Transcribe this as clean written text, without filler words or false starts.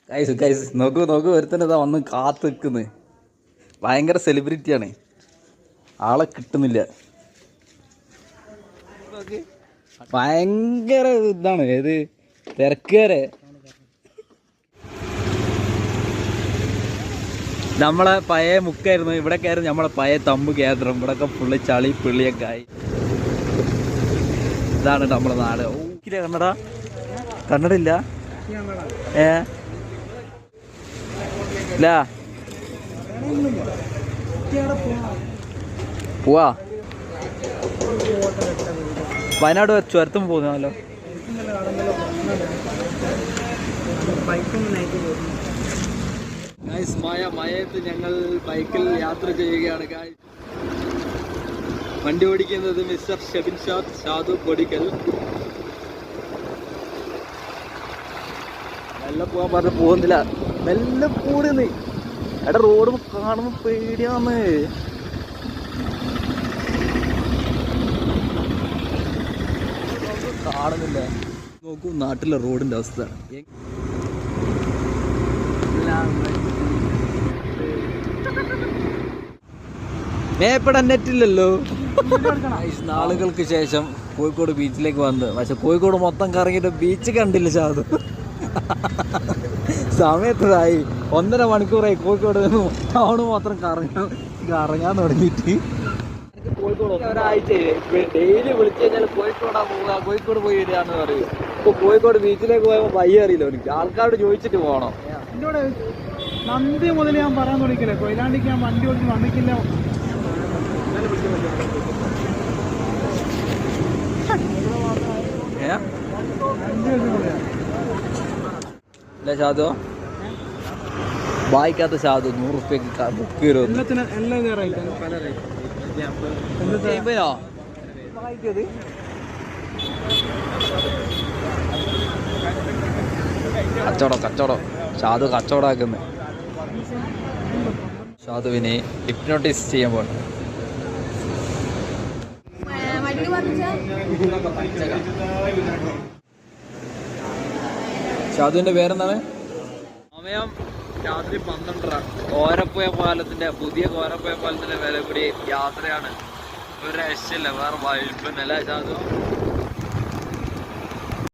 Guys നോക്കൂ ഒരുത്തന്നെ വന്ന് കാത്ത് നിൽക്കുന്നത്. ഭയങ്കര സെലിബ്രിറ്റിയാണ്, ആളെ കിട്ടുന്നില്ല. ഭയങ്കര ഇതാണ്, ഏത് തിരക്കുകാരെ. നമ്മളെ പഴയ മുക്കായിരുന്നു, ഇവിടെയൊക്കെ ആയിരുന്നു നമ്മളെ പഴയ തമ്പ് കേന്ദ്രം. ഇവിടെയൊക്കെ ഫുള്ള് ചളി പിള്ളിയൊക്കെ ആയി. ഇതാണ് നമ്മളെ നാട്. കന്നഡ കന്നഡ ഇല്ല ഇല്ല. പോവാ വയനാട് ചുരത്തും പോകുന്നല്ലോ. മഴയത്ത് ഞങ്ങൾ ബൈക്കിൽ യാത്ര ചെയ്യുകയാണ്. വണ്ടി ഓടിക്കുന്നത് മിസ്റ്റർ ഷെബിൻ ഷാദു പൊടിക്കൽ. മെല്ലെ പോകാൻ പറഞ്ഞ് പോകുന്നില്ല, മെല്ലെ കൂടുന്ന്. എടാ റോഡ് കാണുമ്പോ പേടിയാന്ന്. കാണുന്നില്ല. നോക്കൂ നാട്ടിലെ റോഡിന്റെ അവസ്ഥ. മേപ്പട നെറ്റില്ലല്ലോ. നാളുകൾക്ക് ശേഷം കോഴിക്കോട് ബീച്ചിലേക്ക് വന്ന്, പക്ഷെ കോഴിക്കോട് മൊത്തം കറങ്ങിയിട്ട് ബീച്ച് കണ്ടില്ല ഷാദു. സമയത്തായി 1.5 മണിക്കൂറായി കോഴിക്കോട് ടൗണ് മാത്രം കറങ്ങാൻ തുടങ്ങിയിട്ട്. കോഴിക്കോട് ഒരാഴ്ച ഡെയിലി വിളിച്ചു കഴിഞ്ഞാൽ കോഴിക്കോടാ പോവുക, കോഴിക്കോട് പോയി വരികയെന്ന് പറയും. ഇപ്പൊ കോഴിക്കോട് ബീച്ചിലേക്ക് പോയപ്പോ വയ്യ അറിയില്ല എനിക്ക്. ആൾക്കാരോട് ചോദിച്ചിട്ട് പോകണം. എന്നോട് നന്ദി മുതൽ ഞാൻ പറയാൻ തുടങ്ങിയില്ലേ, കൊയിലാണ്ടിക്ക് ഞാൻ വണ്ടി ഓടിച്ച് വന്നിക്കില്ല. ഷാദു വായിക്കാത്ത ഷാദു 100 റുപ്യക്ക് ബുക്ക് തരും. കച്ചവടം ഷാദു കച്ചവടാക്കുന്നു. ഷാദുവിനെ ഹിപ്നോട്ടിസ് ചെയ്യാൻ പോകണം. ഷാദുവിന്റെ പേരെന്താണ്? സമയം രാത്രി 12:30. കോരപ്പുഴ പാലത്തിന്റെ പുതിയ കോരപ്പുഴ പാലത്തിന്റെ വില കൂടി യാത്രയാണ്. ഒരു രക്ഷയില്ല, വേറെ വൈബ് അല്ലേ ഷാദു?